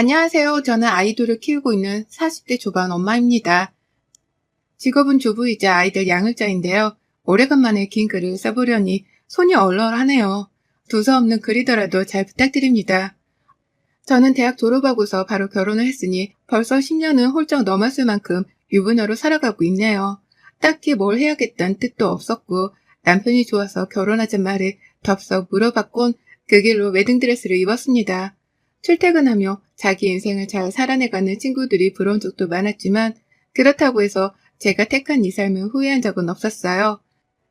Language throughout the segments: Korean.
안녕하세요. 저는 아이돌을 키우고 있는 40대 초반 엄마입니다. 직업은 주부이자 아이들 양육자인데요. 오래간만에 긴 글을 써보려니 손이 얼얼하네요. 두서없는 글이더라도 잘 부탁드립니다. 저는 대학 졸업하고서 바로 결혼을 했으니 벌써 10년은 훌쩍 넘었을 만큼 유부녀로 살아가고 있네요. 딱히 뭘 해야겠다는 뜻도 없었고 남편이 좋아서 결혼하자는 말을 덥석 물어봤곤 그 길로 웨딩드레스를 입었습니다. 출퇴근하며 자기 인생을 잘 살아내가는 친구들이 부러운 적도 많았지만 그렇다고 해서 제가 택한 이 삶을 후회한 적은 없었어요.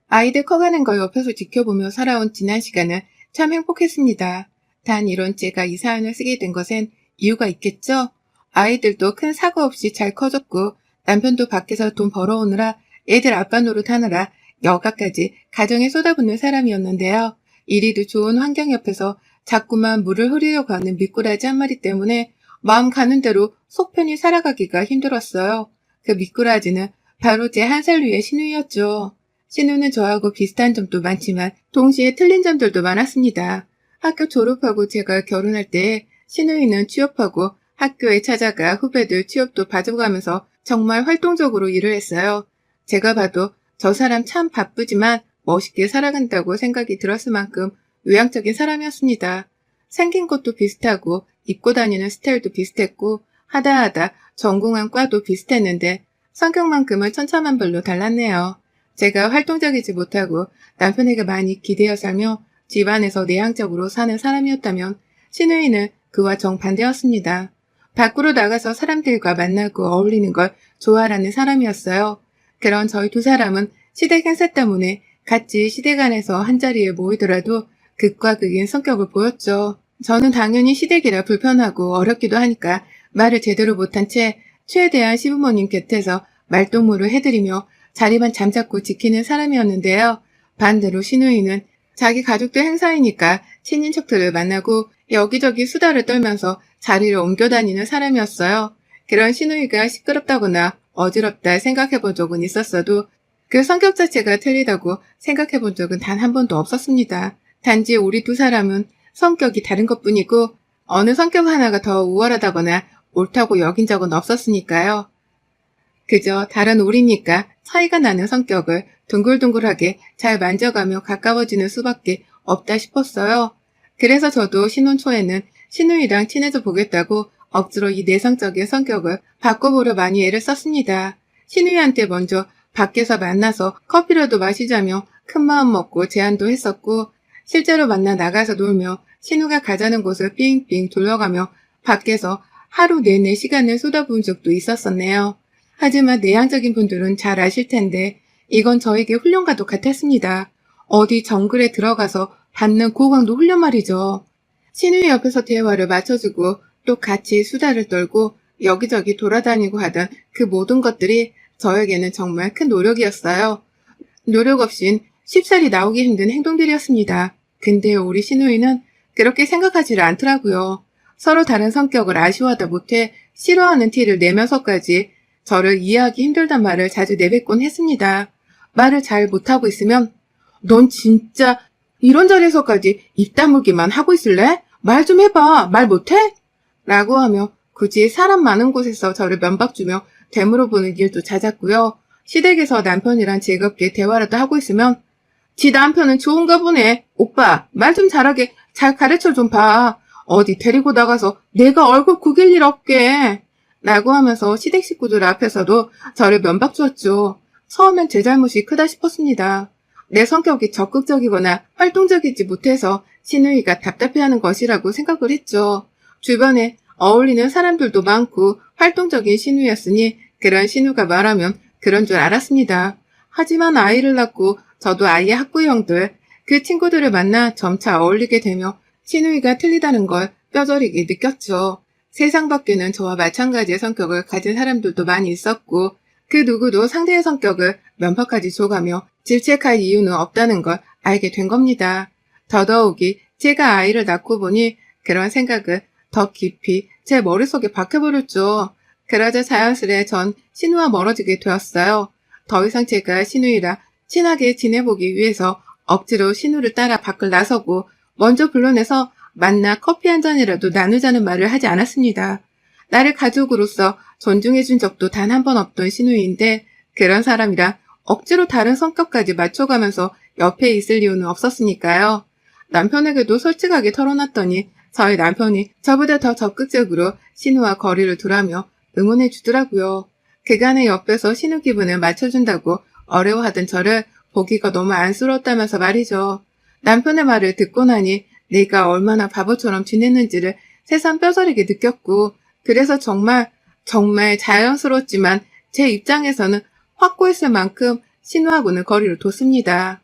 아이들 커가는 걸 옆에서 지켜보며 살아온 지난 시간은 참 행복했습니다. 단 이런 제가 이 사연을 쓰게 된 것엔 이유가 있겠죠? 아이들도 큰 사고 없이 잘 커졌고 남편도 밖에서 돈 벌어오느라 애들 아빠 노릇하느라 여가까지 가정에 쏟아붓는 사람이었는데요. 이리도 좋은 환경 옆에서 자꾸만 물을 흐리려고 하는 미꾸라지 한 마리 때문에 마음 가는 대로 속 편히 살아가기가 힘들었어요. 그 미꾸라지는 바로 제 한 살 위의 신우이였죠. 신우는 저하고 비슷한 점도 많지만 동시에 틀린 점들도 많았습니다. 학교 졸업하고 제가 결혼할 때 신우이는 취업하고 학교에 찾아가 후배들 취업도 봐줘가면서 정말 활동적으로 일을 했어요. 제가 봐도 저 사람 참 바쁘지만 멋있게 살아간다고 생각이 들었을 만큼 외향적인 사람이었습니다. 생긴 것도 비슷하고 입고 다니는 스타일도 비슷했고 하다 전공한 과도 비슷했는데 성격만큼은 천차만별로 달랐네요. 제가 활동적이지 못하고 남편에게 많이 기대어 살며 집안에서 내향적으로 사는 사람이었다면 신우이는 그와 정반대였습니다. 밖으로 나가서 사람들과 만나고 어울리는 걸 좋아하는 사람이었어요. 그런 저희 두 사람은 시댁 행사 때문에 같이 시댁 안에서 한자리에 모이더라도 극과 극인 성격을 보였죠. 저는 당연히 시댁이라 불편하고 어렵기도 하니까 말을 제대로 못한 채 최대한 시부모님 곁에서 말동무를 해드리며 자리만 잠자코 지키는 사람이었는데요. 반대로 신우이는 자기 가족들 행사이니까 친인척들을 만나고 여기저기 수다를 떨면서 자리를 옮겨 다니는 사람이었어요. 그런 신우이가 시끄럽다거나 어지럽다 생각해본 적은 있었어도 그 성격 자체가 틀리다고 생각해본 적은 단 한 번도 없었습니다. 단지 우리 두 사람은 성격이 다른 것뿐이고 어느 성격 하나가 더 우월하다거나 옳다고 여긴 적은 없었으니까요. 그저 다른 우리니까 차이가 나는 성격을 둥글둥글하게 잘 만져가며 가까워지는 수밖에 없다 싶었어요. 그래서 저도 신혼 초에는 신우이랑 친해져 보겠다고 억지로 이 내성적인 성격을 바꿔보려 많이 애를 썼습니다. 신우이한테 먼저 밖에서 만나서 커피라도 마시자며 큰마음 먹고 제안도 했었고 실제로 만나 나가서 놀며 신우가 가자는 곳을 삥삥 돌려가며 밖에서 하루 내내 시간을 쏟아부은 적도 있었었네요. 하지만 내향적인 분들은 잘 아실 텐데 이건 저에게 훈련과도 같았습니다. 어디 정글에 들어가서 받는 고강도 훈련 말이죠. 신우이 옆에서 대화를 맞춰주고 또 같이 수다를 떨고 여기저기 돌아다니고 하던 그 모든 것들이 저에게는 정말 큰 노력이었어요. 노력 없인 쉽사리 나오기 힘든 행동들이었습니다. 근데 우리 신우이는 그렇게 생각하지를 않더라고요. 서로 다른 성격을 아쉬워하다 못해 싫어하는 티를 내면서까지 저를 이해하기 힘들단 말을 자주 내뱉곤 했습니다. 말을 잘 못하고 있으면 넌 진짜 이런 자리에서까지 입 다물기만 하고 있을래? 말 좀 해봐. 말 못해? 라고 하며 굳이 사람 많은 곳에서 저를 면박주며 되물어 보는 일도 잦았고요. 시댁에서 남편이랑 즐겁게 대화라도 하고 있으면 지 남편은 좋은가 보네. 오빠 말 좀 잘하게 잘 가르쳐 좀 봐. 어디 데리고 나가서 내가 얼굴 구길 일 없게. 라고 하면서 시댁 식구들 앞에서도 저를 면박 주었죠. 처음엔 제 잘못이 크다 싶었습니다. 내 성격이 적극적이거나 활동적이지 못해서 신우이가 답답해하는 것이라고 생각을 했죠. 주변에 어울리는 사람들도 많고 활동적인 신우였으니 그런 신우가 말하면 그런 줄 알았습니다. 하지만 아이를 낳고 저도 아이의 학부형들, 그 친구들을 만나 점차 어울리게 되며 신우이가 틀리다는 걸 뼈저리게 느꼈죠. 세상 밖에는 저와 마찬가지의 성격을 가진 사람들도 많이 있었고 그 누구도 상대의 성격을 면박까지 줘가며 질책할 이유는 없다는 걸 알게 된 겁니다. 더더욱이 제가 아이를 낳고 보니 그런 생각을 더 깊이 제 머릿속에 박혀버렸죠. 그러자 자연스레 전 신우와 멀어지게 되었어요. 더 이상 제가 신우이랑 친하게 지내보기 위해서 억지로 신우를 따라 밖을 나서고 먼저 불러내서 만나 커피 한 잔이라도 나누자는 말을 하지 않았습니다. 나를 가족으로서 존중해준 적도 단 한 번 없던 신우이인데 그런 사람이라 억지로 다른 성격까지 맞춰가면서 옆에 있을 이유는 없었으니까요. 남편에게도 솔직하게 털어놨더니 저희 남편이 저보다 더 적극적으로 신우와 거리를 두라며 응원해 주더라고요. 그간의 옆에서 신우 기분을 맞춰준다고 어려워하던 저를 보기가 너무 안쓰러웠다면서 말이죠. 남편의 말을 듣고 나니 내가 얼마나 바보처럼 지냈는지를 새삼 뼈저리게 느꼈고 그래서 정말 자연스러웠지만 제 입장에서는 확고했을 만큼 신우하고는 거리를 뒀습니다.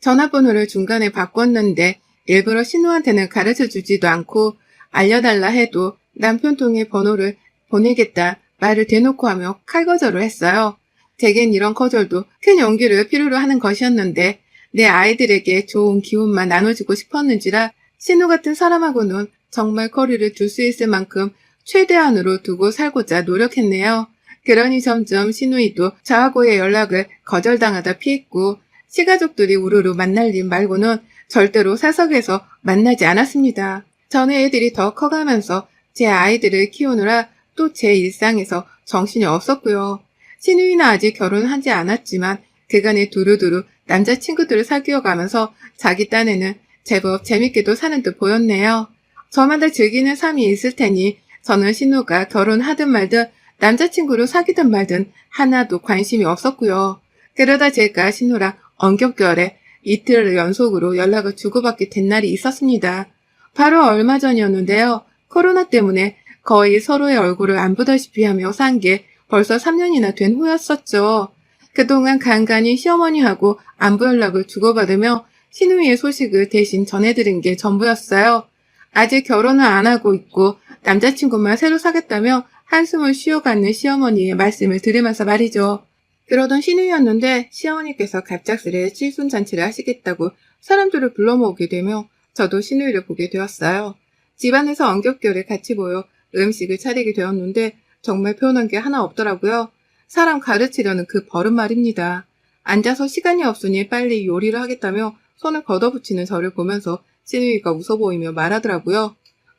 전화번호를 중간에 바꿨는데 일부러 신우한테는 가르쳐주지도 않고 알려달라 해도 남편 통해 번호를 보내겠다 말을 대놓고 하며 칼거절을 했어요. 제겐 이런 거절도 큰 용기를 필요로 하는 것이었는데 내 아이들에게 좋은 기운만 나눠주고 싶었는지라 신우 같은 사람하고는 정말 거리를 둘 수 있을 만큼 최대한으로 두고 살고자 노력했네요. 그러니 점점 신우이도 저하고의 연락을 거절당하다 피했고 시가족들이 우르르 만날 일 말고는 절대로 사석에서 만나지 않았습니다. 저는 애들이 더 커가면서 제 아이들을 키우느라 또 제 일상에서 정신이 없었고요. 신우이는 아직 결혼하지 않았지만 그간에 두루두루 남자친구들을 사귀어 가면서 자기 딴에는 제법 재밌게도 사는 듯 보였네요. 저마다 즐기는 삶이 있을 테니 저는 신우가 결혼하든 말든 남자친구를 사귀든 말든 하나도 관심이 없었고요. 그러다 제가 신우랑 언격결에 이틀 연속으로 연락을 주고받게 된 날이 있었습니다. 바로 얼마 전이었는데요. 코로나 때문에 거의 서로의 얼굴을 안 보다시피 하며 산 게 벌써 3년이나 된 후였었죠. 그동안 간간히 시어머니하고 안부 연락을 주고받으며 신우이의 소식을 대신 전해드린 게 전부였어요. 아직 결혼을 안 하고 있고 남자친구만 새로 사겠다며 한숨을 쉬어가는 시어머니의 말씀을 들으면서 말이죠. 그러던 신우이였는데 시어머니께서 갑작스레 칠순잔치를 하시겠다고 사람들을 불러 모으게 되며 저도 신우이를 보게 되었어요. 집안에서 언격결에 같이 모여 음식을 차리게 되었는데 정말 표현한 게 하나 없더라고요. 사람 가르치려는 그 버릇 말입니다. 앉아서 시간이 없으니 빨리 요리를 하겠다며 손을 걷어붙이는 저를 보면서 신우이가 웃어 보이며 말하더라고요.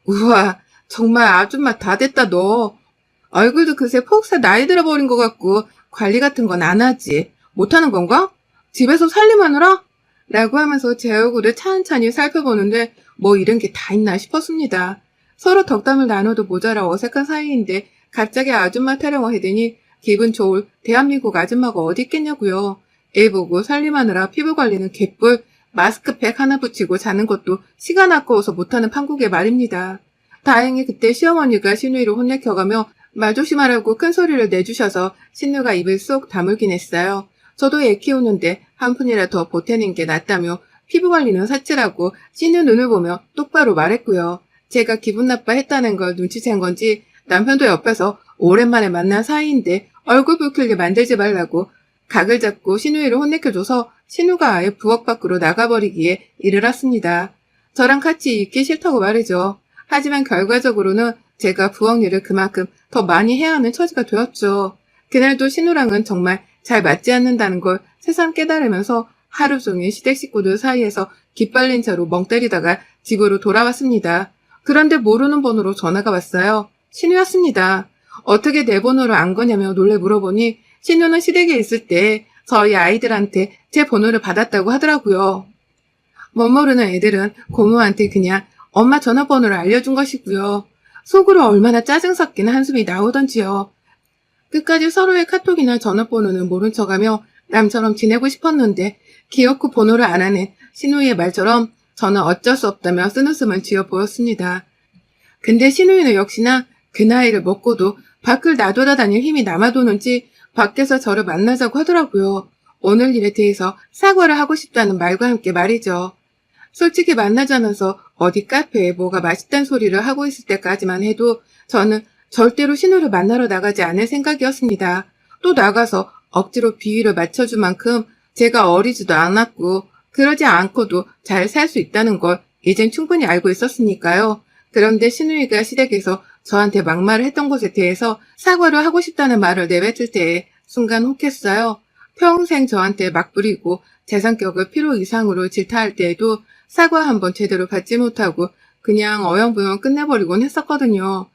우와, 정말 아줌마 다 됐다 너. 얼굴도 그새 폭삭 나이 들어버린 것 같고 관리 같은 건 안 하지. 못하는 건가? 집에서 살림하느라? 라고 하면서 제 얼굴을 찬찬히 살펴보는데 뭐 이런 게 다 있나 싶었습니다. 서로 덕담을 나눠도 모자라 어색한 사이인데 갑자기 아줌마 타령을 해대니 기분 좋을 대한민국 아줌마가 어디 있겠냐고요. 애 보고 살림하느라 피부 관리는 개뿔, 마스크팩 하나 붙이고 자는 것도 시간 아까워서 못하는 판국의 말입니다. 다행히 그때 시어머니가 신우이를 혼내켜가며 말 조심하라고 큰 소리를 내주셔서 신우가 입을 쏙 다물긴 했어요. 저도 애 키우는데 한 푼이라 더 보태는 게 낫다며 피부 관리는 사치라고 신우 눈을 보며 똑바로 말했고요. 제가 기분 나빠했다는 걸 눈치챈 건지 남편도 옆에서 오랜만에 만난 사이인데 얼굴 붉히게 만들지 말라고 각을 잡고 신우이를 혼내켜줘서 신우가 아예 부엌 밖으로 나가버리기에 이를 했습니다. 저랑 같이 있기 싫다고 말이죠. 하지만 결과적으로는 제가 부엌 일을 그만큼 더 많이 해야 하는 처지가 되었죠. 그날도 신우랑은 정말 잘 맞지 않는다는 걸 새삼 깨달으면서 하루 종일 시댁 식구들 사이에서 기빨린 채로 멍 때리다가 집으로 돌아왔습니다. 그런데 모르는 번호로 전화가 왔어요. 신우였습니다. 어떻게 내 번호를 안 거냐며 놀래 물어보니 신우는 시댁에 있을 때 저희 아이들한테 제 번호를 받았다고 하더라고요. 못 모르는 애들은 고모한테 그냥 엄마 전화번호를 알려준 것이고요. 속으로 얼마나 짜증 섞인 한숨이 나오던지요. 끝까지 서로의 카톡이나 전화번호는 모른 척하며 남처럼 지내고 싶었는데 기어코 번호를 안 하는 신우이의 말처럼 저는 어쩔 수 없다며 쓴웃음을 지어 보였습니다. 근데 신우이는 역시나 그 나이를 먹고도 밖을 나돌아다닐 힘이 남아도는지 밖에서 저를 만나자고 하더라고요. 오늘 일에 대해서 사과를 하고 싶다는 말과 함께 말이죠. 솔직히 만나자면서 어디 카페에 뭐가 맛있다는 소리를 하고 있을 때까지만 해도 저는 절대로 신우를 만나러 나가지 않을 생각이었습니다. 또 나가서 억지로 비위를 맞춰줄 만큼 제가 어리지도 않았고 그러지 않고도 잘 살 수 있다는 걸 이젠 충분히 알고 있었으니까요. 그런데 신우이가 시댁에서 저한테 막말을 했던 것에 대해서 사과를 하고 싶다는 말을 내뱉을 때에 순간 혹했어요. 평생 저한테 막 부리고 제 성격을 필요 이상으로 질타할 때에도 사과 한번 제대로 받지 못하고 그냥 어영부영 끝내버리곤 했었거든요.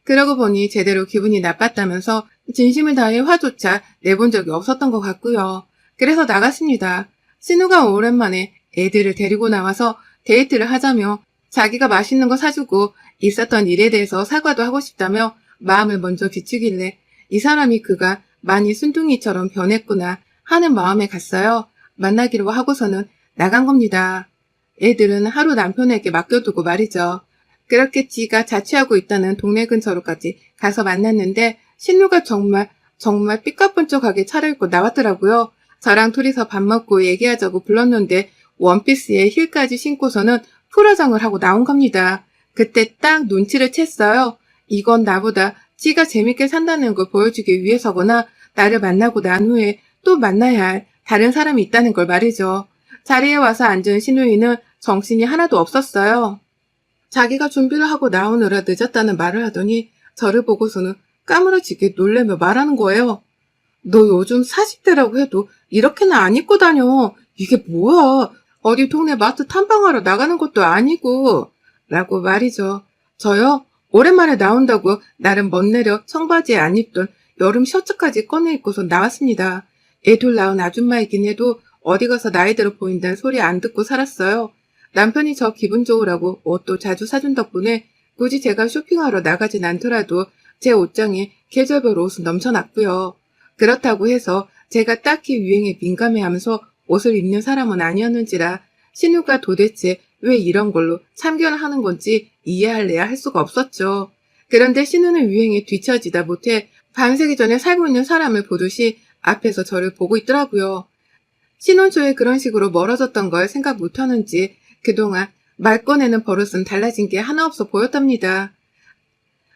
그러고 보니 제대로 기분이 나빴다면서 진심을 다해 화조차 내본 적이 없었던 것 같고요. 그래서 나갔습니다. 신우가 오랜만에 애들을 데리고 나와서 데이트를 하자며 자기가 맛있는 거 사주고 있었던 일에 대해서 사과도 하고 싶다며 마음을 먼저 비추길래 이 사람이 그가 많이 순둥이처럼 변했구나 하는 마음에 갔어요. 만나기로 하고서는 나간 겁니다. 애들은 하루 남편에게 맡겨두고 말이죠. 그렇게 지가 자취하고 있다는 동네 근처로까지 가서 만났는데 신우가 정말 삐까뻔쩍하게 차려입고 나왔더라고요. 저랑 둘이서 밥 먹고 얘기하자고 불렀는데 원피스에 힐까지 신고서는 풀화장을 하고 나온 겁니다. 그때 딱 눈치를 챘어요. 이건 나보다 지가 재밌게 산다는 걸 보여주기 위해서거나 나를 만나고 난 후에 또 만나야 할 다른 사람이 있다는 걸 말이죠. 자리에 와서 앉은 신우이는 정신이 하나도 없었어요. 자기가 준비를 하고 나오느라 늦었다는 말을 하더니 저를 보고서는 까무러지게 놀래며 말하는 거예요. 너 요즘 40대라고 해도 이렇게는 안 입고 다녀. 이게 뭐야? 어디 동네 마트 탐방하러 나가는 것도 아니고. 라고 말이죠. 저요? 오랜만에 나온다고 나름 멋내려 청바지에 안 입던 여름 셔츠까지 꺼내 입고서 나왔습니다. 애 둘 낳은 아줌마이긴 해도 어디 가서 나이 들어 보인다는 소리 안 듣고 살았어요. 남편이 저 기분 좋으라고 옷도 자주 사준 덕분에 굳이 제가 쇼핑하러 나가진 않더라도 제 옷장에 계절별 옷은 넘쳐났고요. 그렇다고 해서 제가 딱히 유행에 민감해하면서 옷을 입는 사람은 아니었는지라 신우가 도대체 왜 이런 걸로 참견을 하는 건지 이해할래야 할 수가 없었죠. 그런데 신우는 유행에 뒤처지다 못해 반세기 전에 살고 있는 사람을 보듯이 앞에서 저를 보고 있더라고요. 신혼 초에 그런 식으로 멀어졌던 걸 생각 못하는지 그동안 말 꺼내는 버릇은 달라진 게 하나 없어 보였답니다.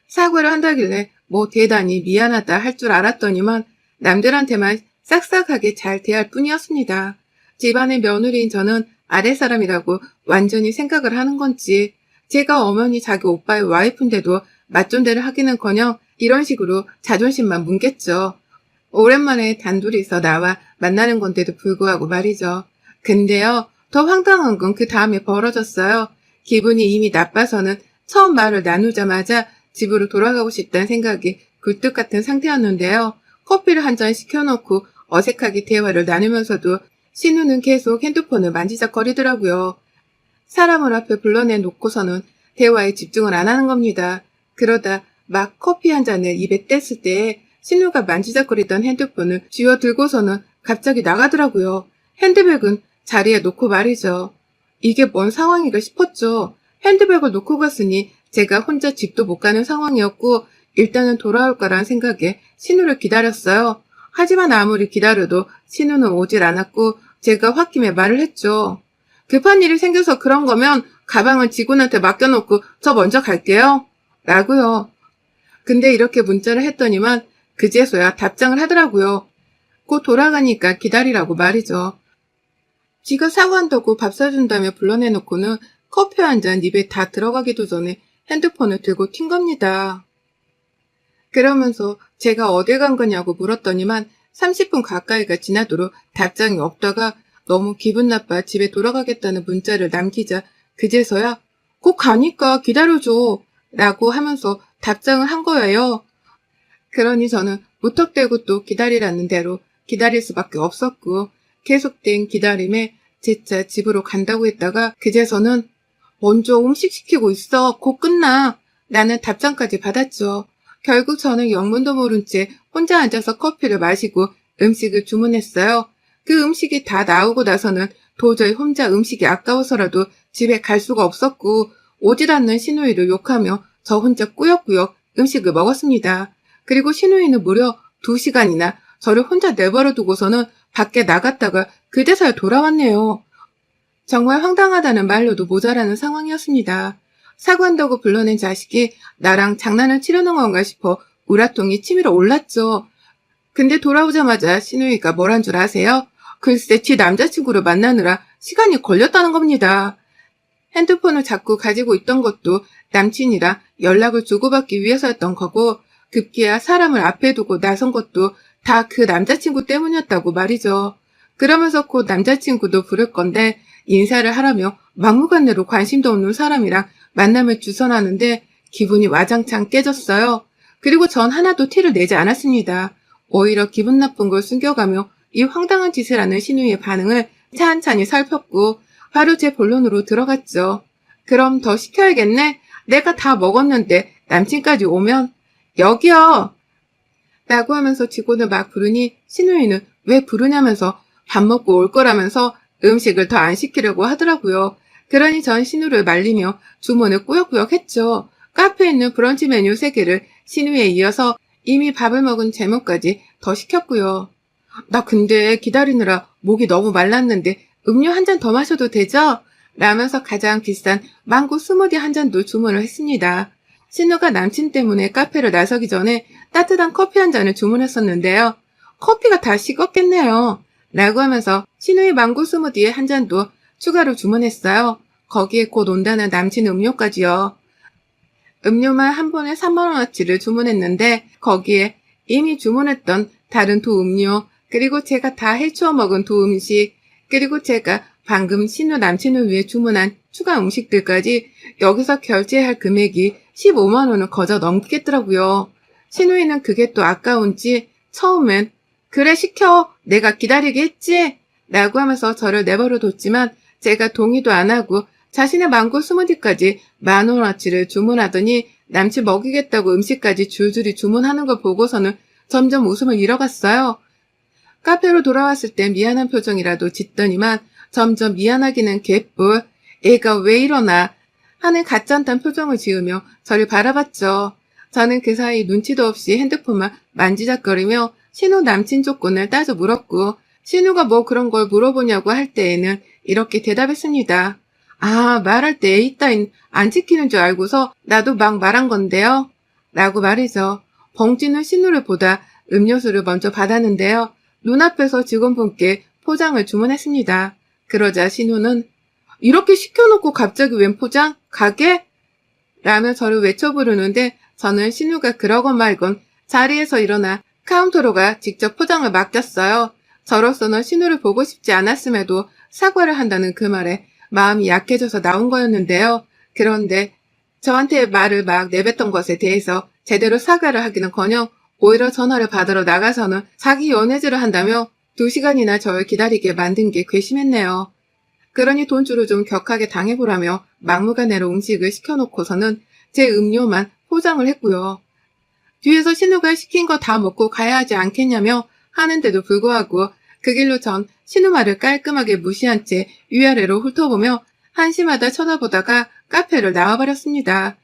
사과를 한다길래 뭐 대단히 미안하다 할 줄 알았더니만 남들한테만 싹싹하게 잘 대할 뿐이었습니다. 집안의 며느리인 저는 아랫사람이라고 완전히 생각을 하는 건지 제가 어머니 자기 오빠의 와이프인데도 맞존대를 하기는커녕 이런 식으로 자존심만 뭉갰죠. 오랜만에 단둘이서 나와 만나는 건데도 불구하고 말이죠. 근데요, 더 황당한 건 그 다음에 벌어졌어요. 기분이 이미 나빠서는 처음 말을 나누자마자 집으로 돌아가고 싶다는 생각이 굴뚝 같은 상태였는데요. 커피를 한 잔 시켜놓고 어색하게 대화를 나누면서도 신우는 계속 핸드폰을 만지작거리더라고요. 사람을 앞에 불러내놓고서는 대화에 집중을 안 하는 겁니다. 그러다 막 커피 한 잔을 입에 뗐을 때 신우가 만지작거리던 핸드폰을 쥐어 들고서는 갑자기 나가더라고요. 핸드백은 자리에 놓고 말이죠. 이게 뭔 상황인가 싶었죠. 핸드백을 놓고 갔으니 제가 혼자 집도 못 가는 상황이었고 일단은 돌아올 거란 생각에 신우를 기다렸어요. 하지만 아무리 기다려도 신우는 오질 않았고 제가 홧김에 말을 했죠. 급한 일이 생겨서 그런 거면 가방은 직원한테 맡겨놓고 저 먼저 갈게요. 라고요. 근데 이렇게 문자를 했더니만 그제서야 답장을 하더라고요. 곧 돌아가니까 기다리라고 말이죠. 지가 사과한다고 밥 사준다며 불러내놓고는 커피 한 잔 입에 다 들어가기도 전에 핸드폰을 들고 튄 겁니다. 그러면서 제가 어딜 간 거냐고 물었더니만 30분 가까이가 지나도록 답장이 없다가 너무 기분 나빠 집에 돌아가겠다는 문자를 남기자 그제서야 곧 가니까 기다려줘 라고 하면서 답장을 한 거예요. 그러니 저는 무턱대고 또 기다리라는 대로 기다릴 수밖에 없었고 계속된 기다림에 재차 집으로 간다고 했다가 그제서는 먼저 음식 시키고 있어. 곧 끝나. 라는 답장까지 받았죠. 결국 저는 영문도 모른 채 혼자 앉아서 커피를 마시고 음식을 주문했어요. 그 음식이 다 나오고 나서는 도저히 혼자 음식이 아까워서라도 집에 갈 수가 없었고 오질 않는 신우이를 욕하며 저 혼자 꾸역꾸역 음식을 먹었습니다. 그리고 신우이는 무려 2시간이나 저를 혼자 내버려 두고서는 밖에 나갔다가 그제서야 돌아왔네요. 정말 황당하다는 말로도 모자라는 상황이었습니다. 사과한다고 불러낸 자식이 나랑 장난을 치려는 건가 싶어 우라통이 치밀어 올랐죠. 근데 돌아오자마자 신우이가 뭐란 줄 아세요? 글쎄 지 남자친구를 만나느라 시간이 걸렸다는 겁니다. 핸드폰을 자꾸 가지고 있던 것도 남친이랑 연락을 주고받기 위해서였던 거고 급기야 사람을 앞에 두고 나선 것도 다 그 남자친구 때문이었다고 말이죠. 그러면서 곧 남자친구도 부를 건데 인사를 하라며 막무가내로 관심도 없는 사람이랑 만남을 주선하는데 기분이 와장창 깨졌어요. 그리고 전 하나도 티를 내지 않았습니다. 오히려 기분 나쁜 걸 숨겨가며 이 황당한 짓을 하는 신우의 반응을 찬찬히 살폈고 바로 제 본론으로 들어갔죠. 그럼 더 시켜야겠네? 내가 다 먹었는데 남친까지 오면 여기요! 라고 하면서 직원을 막 부르니 신우이는 왜 부르냐면서 밥 먹고 올 거라면서 음식을 더 안 시키려고 하더라고요. 그러니 전 신우를 말리며 주문을 꾸역꾸역 했죠. 카페에 있는 브런치 메뉴 3개를 신우에 이어서 이미 밥을 먹은 제목까지 더 시켰고요. 나 근데 기다리느라 목이 너무 말랐는데 음료 한 잔 더 마셔도 되죠? 라면서 가장 비싼 망고 스무디 한 잔도 주문을 했습니다. 신우가 남친 때문에 카페를 나서기 전에 따뜻한 커피 한 잔을 주문했었는데요. 커피가 다 식었겠네요. 라고 하면서 신우의 망고 스무디에 한 잔도 추가로 주문했어요. 거기에 곧 온다는 남친 음료까지요. 음료만 한 번에 3만원어치를 주문했는데 거기에 이미 주문했던 다른 두 음료, 그리고 제가 다 해치워 먹은 두 음식, 그리고 제가 방금 신우 남친을 위해 주문한 추가 음식들까지 여기서 결제할 금액이 15만원을 거저 넘겠더라고요. 신우이는 그게 또 아까운지 처음엔 그래 시켜 내가 기다리게 했지? 라고 하면서 저를 내버려뒀지만 제가 동의도 안 하고 자신의 망고 스무디까지 10,000원어치를 주문하더니 남친 먹이겠다고 음식까지 줄줄이 주문하는 걸 보고서는 점점 웃음을 잃어갔어요. 카페로 돌아왔을 때 미안한 표정이라도 짓더니만 점점 미안하기는 개뿔, 애가 왜 이러나 하는 가짠단 표정을 지으며 저를 바라봤죠. 저는 그 사이 눈치도 없이 핸드폰만 만지작거리며 신우 남친 조건을 따져 물었고 신우가 뭐 그런 걸 물어보냐고 할 때에는 이렇게 대답했습니다. 아, 말할 때 에이 따윈 안 지키는 줄 알고서 나도 막 말한 건데요. 라고 말이죠. 벙찌는 신우를 보다 음료수를 먼저 받았는데요. 눈앞에서 직원분께 포장을 주문했습니다. 그러자 신우는 이렇게 시켜놓고 갑자기 웬 포장? 가게? 라며 저를 외쳐 부르는데 저는 신우가 그러건 말건 자리에서 일어나 카운터로 가 직접 포장을 맡겼어요. 저로서는 신우를 보고 싶지 않았음에도 사과를 한다는 그 말에 마음이 약해져서 나온 거였는데요. 그런데 저한테 말을 막 내뱉던 것에 대해서 제대로 사과를 하기는커녕 오히려 전화를 받으러 나가서는 자기 연애질을 한다며 2시간이나 저를 기다리게 만든 게 괘씸했네요. 그러니 돈주를 좀 격하게 당해보라며 막무가내로 음식을 시켜놓고서는 제 음료만 포장을 했고요. 뒤에서 신우가 시킨 거 다 먹고 가야 하지 않겠냐며 하는데도 불구하고 그 길로 전 신우 말을 깔끔하게 무시한 채 위아래로 훑어보며 한심하다 쳐다보다가 카페를 나와버렸습니다.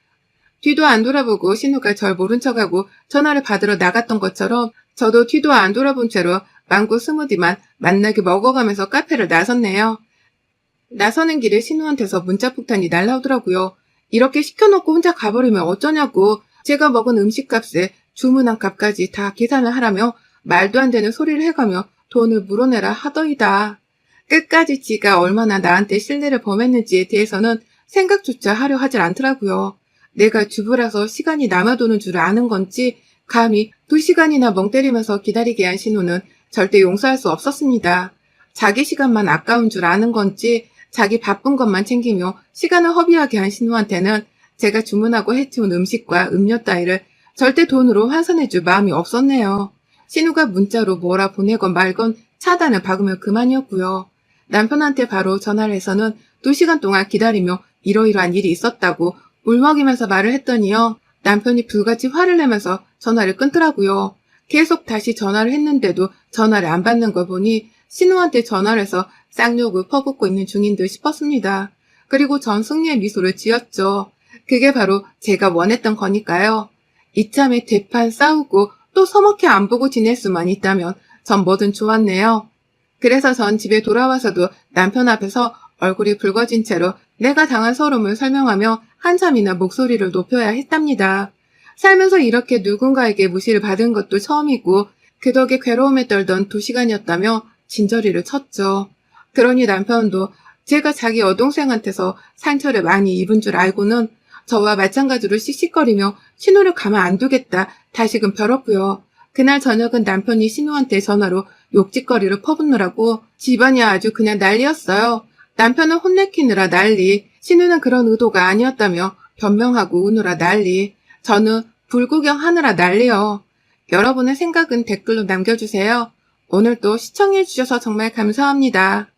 뒤도 안 돌아보고 신우가 절 모른 척하고 전화를 받으러 나갔던 것처럼 저도 뒤도 안 돌아본 채로 망고 스무디만 맛나게 먹어가면서 카페를 나섰네요. 나서는 길에 신우한테서 문자 폭탄이 날라오더라고요. 이렇게 시켜놓고 혼자 가버리면 어쩌냐고 제가 먹은 음식값에 주문한 값까지 다 계산을 하라며 말도 안 되는 소리를 해가며 돈을 물어내라 하더이다. 끝까지 지가 얼마나 나한테 신뢰를 범했는지에 대해서는 생각조차 하려 하질 않더라고요. 내가 주부라서 시간이 남아도는 줄 아는 건지 감히 2시간이나 멍 때리면서 기다리게 한 신우는 절대 용서할 수 없었습니다. 자기 시간만 아까운 줄 아는 건지 자기 바쁜 것만 챙기며 시간을 허비하게 한 신우한테는 제가 주문하고 해치운 음식과 음료 따위를 절대 돈으로 환산해줄 마음이 없었네요. 신우가 문자로 뭐라 보내건 말건 차단을 박으면 그만이었고요. 남편한테 바로 전화를 해서는 2시간 동안 기다리며 이러이러한 일이 있었다고 울먹이면서 말을 했더니요. 남편이 불같이 화를 내면서 전화를 끊더라고요. 계속 다시 전화를 했는데도 전화를 안 받는 걸 보니 신우한테 전화를 해서 쌍욕을 퍼붓고 있는 중인 듯 싶었습니다. 그리고 전 승리의 미소를 지었죠. 그게 바로 제가 원했던 거니까요. 이참에 대판 싸우고 또 서먹해 안 보고 지낼 수만 있다면 전 뭐든 좋았네요. 그래서 전 집에 돌아와서도 남편 앞에서 얼굴이 붉어진 채로 내가 당한 서름을 설명하며 한참이나 목소리를 높여야 했답니다. 살면서 이렇게 누군가에게 무시를 받은 것도 처음이고 그 덕에 괴로움에 떨던 2시간이었다며 진저리를 쳤죠. 그러니 남편도 제가 자기 여동생한테서 상처를 많이 입은 줄 알고는 저와 마찬가지로 씩씩거리며 신우를 가만 안 두겠다 다시금 벼렀고요. 그날 저녁은 남편이 신우한테 전화로 욕짓거리를 퍼붓느라고 집안이 아주 그냥 난리였어요. 남편은 혼내키느라 난리, 신우는 그런 의도가 아니었다며 변명하고 우느라 난리, 저는 불구경 하느라 난리요. 여러분의 생각은 댓글로 남겨주세요. 오늘도 시청해주셔서 정말 감사합니다.